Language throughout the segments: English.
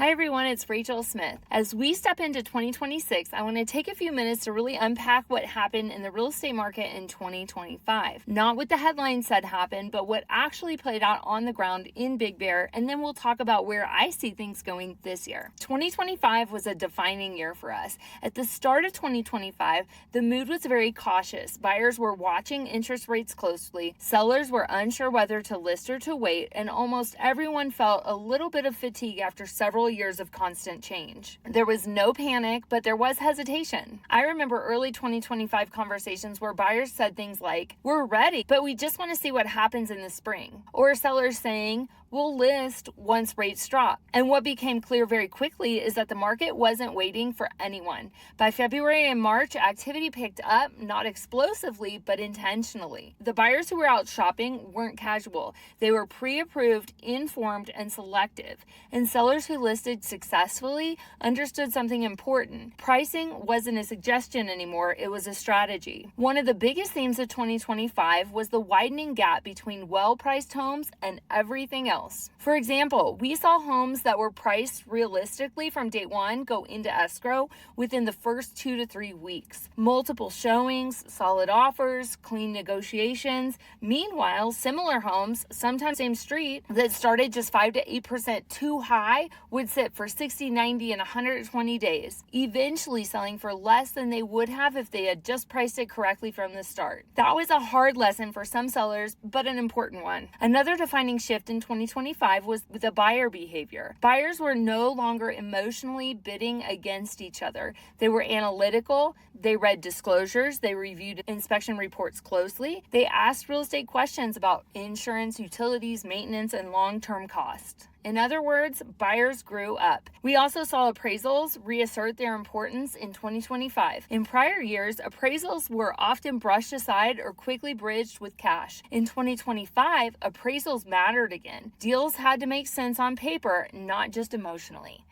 Hi everyone, it's Rachel Smith. As we step into 2026, I want to take a few minutes to really unpack what happened in the real estate market in 2025. Not what the headline said happened, but what actually played out on the ground in Big Bear, and then we'll talk about where I see things going this year. 2025 was a defining year for us. At the start of 2025, the mood was very cautious. Buyers were watching interest rates closely, sellers were unsure whether to list or to wait, and almost everyone felt a little bit of fatigue after several years of constant change. There was no panic, but there was hesitation. I remember early 2025 conversations where buyers said things like, "We're ready, but we just want to see what happens in the spring." Or sellers saying, "We'll list once rates drop." And what became clear very quickly is that the market wasn't waiting for anyone. By February and March, activity picked up, not explosively, but intentionally. The buyers who were out shopping weren't casual. They were pre-approved, informed, and selective. And sellers who listed successfully understood something important. Pricing wasn't a suggestion anymore, it was a strategy. One of the biggest themes of 2025 was the widening gap between well-priced homes and everything else. For example, we saw homes that were priced realistically from day one go into escrow within the first 2 to 3 weeks. Multiple showings, solid offers, clean negotiations. Meanwhile, similar homes, sometimes same street, that started just 5 to 8% too high would sit for 60, 90, and 120 days, eventually selling for less than they would have if they had just priced it correctly from the start. That was a hard lesson for some sellers, but an important one. Another defining shift in 2025 was the buyer behavior. Buyers were no longer emotionally bidding against each other. They were analytical, they read disclosures, they reviewed inspection reports closely, they asked real estate questions about insurance, utilities, maintenance, and long-term cost. In other words, buyers grew up. We also saw appraisals reassert their importance in 2025. In prior years, appraisals were often brushed aside or quickly bridged with cash. In 2025, appraisals mattered again. Deals had to make sense on paper, not just emotionally.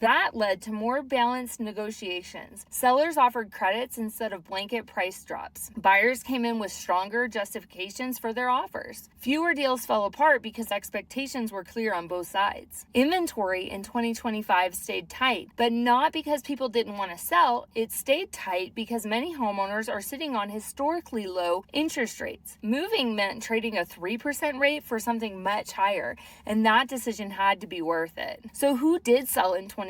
That led to more balanced negotiations. Sellers offered credits instead of blanket price drops. Buyers came in with stronger justifications for their offers. Fewer deals fell apart because expectations were clear on both sides. Inventory in 2025 stayed tight, but not because people didn't want to sell. It stayed tight because many homeowners are sitting on historically low interest rates. Moving meant trading a 3% rate for something much higher, and that decision had to be worth it. So who did sell in 2025?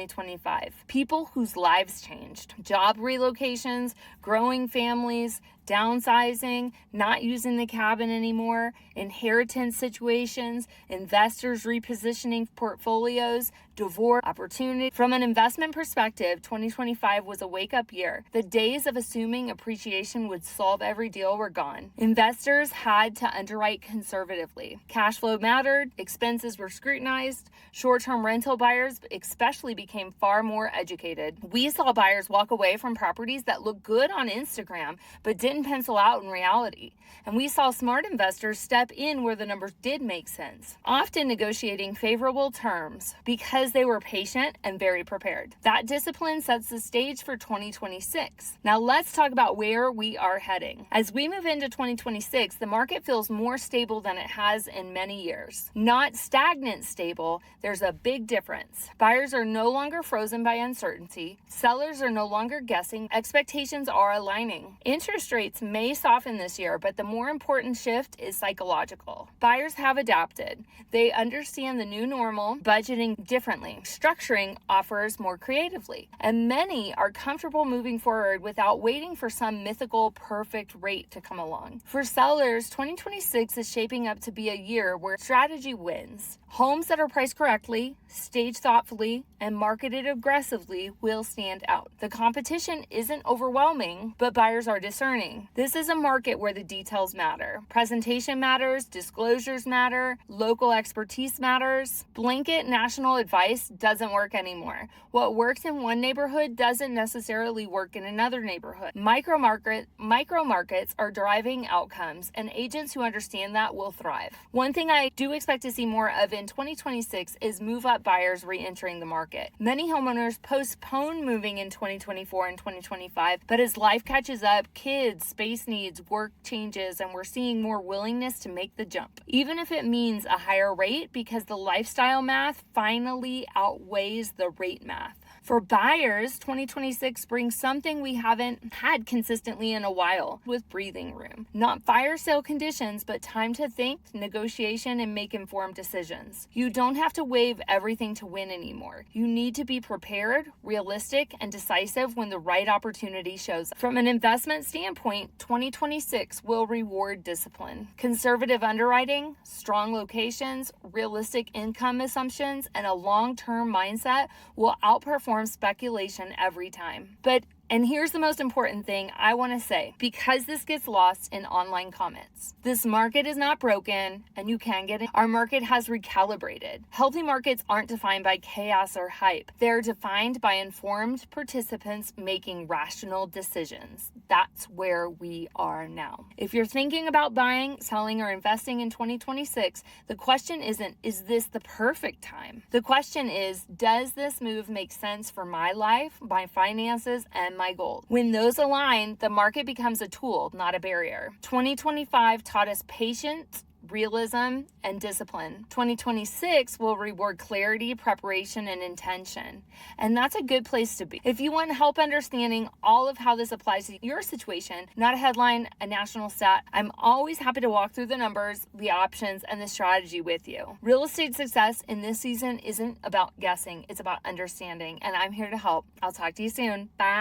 People whose lives changed. Job relocations, growing families, downsizing, not using the cabin anymore, inheritance situations, investors repositioning portfolios, divorce opportunity. From an investment perspective, 2025 was a wake-up year. The days of assuming appreciation would solve every deal were gone. Investors had to underwrite conservatively. Cash flow mattered, expenses were scrutinized, short-term rental buyers especially became far more educated. We saw buyers walk away from properties that looked good on Instagram, but didn't pencil out in reality. And we saw smart investors step in where the numbers did make sense, often negotiating favorable terms because they were patient and very prepared. That discipline sets the stage for 2026. Now let's talk about where we are heading. As we move into 2026, the market feels more stable than it has in many years. Not stagnant stable, there's a big difference. Buyers are no longer frozen by uncertainty. Sellers are no longer guessing. Expectations are aligning. Interest rates may soften this year, but the more important shift is psychological. Buyers have adapted. They understand the new normal, budgeting differently, structuring offers more creatively, and many are comfortable moving forward without waiting for some mythical perfect rate to come along. For sellers, 2026 is shaping up to be a year where strategy wins. Homes that are priced correctly, staged thoughtfully, and marketed aggressively will stand out. The competition isn't overwhelming, but buyers are discerning. This is a market where the details matter. Presentation matters, disclosures matter, local expertise matters. Blanket national advice doesn't work anymore. What works in one neighborhood doesn't necessarily work in another neighborhood. Micro markets are driving outcomes, and agents who understand that will thrive. One thing I do expect to see more of in 2026 is move-up buyers re-entering the market. Many homeowners postponed moving in 2024 and 2025, but as life catches up, kids, kids, space needs, work changes, and we're seeing more willingness to make the jump. Even if it means a higher rate, because the lifestyle math finally outweighs the rate math. For buyers, 2026 brings something we haven't had consistently in a while, with breathing room. Not fire sale conditions, but time to think, negotiation, and make informed decisions. You don't have to wave everything to win anymore. You need to be prepared, realistic, and decisive when the right opportunity shows up. From an investment standpoint, 2026 will reward discipline. Conservative underwriting, strong locations, realistic income assumptions, and a long-term mindset will outperform speculation every time. And here's the most important thing I want to say, because this gets lost in online comments. This market is not broken, and you can get it. Our market has recalibrated. Healthy markets aren't defined by chaos or hype. They're defined by informed participants making rational decisions. That's where we are now. If you're thinking about buying, selling, or investing in 2026, the question isn't, is this the perfect time? The question is, does this move make sense for my life, my finances, and my goals? When those align, the market becomes a tool, not a barrier. 2025 taught us patience, realism, and discipline. 2026 will reward clarity, preparation, and intention. And that's a good place to be. If you want help understanding all of how this applies to your situation, not a headline, a national stat, I'm always happy to walk through the numbers, the options, and the strategy with you. Real estate success in this season isn't about guessing, it's about understanding. And I'm here to help. I'll talk to you soon. Bye.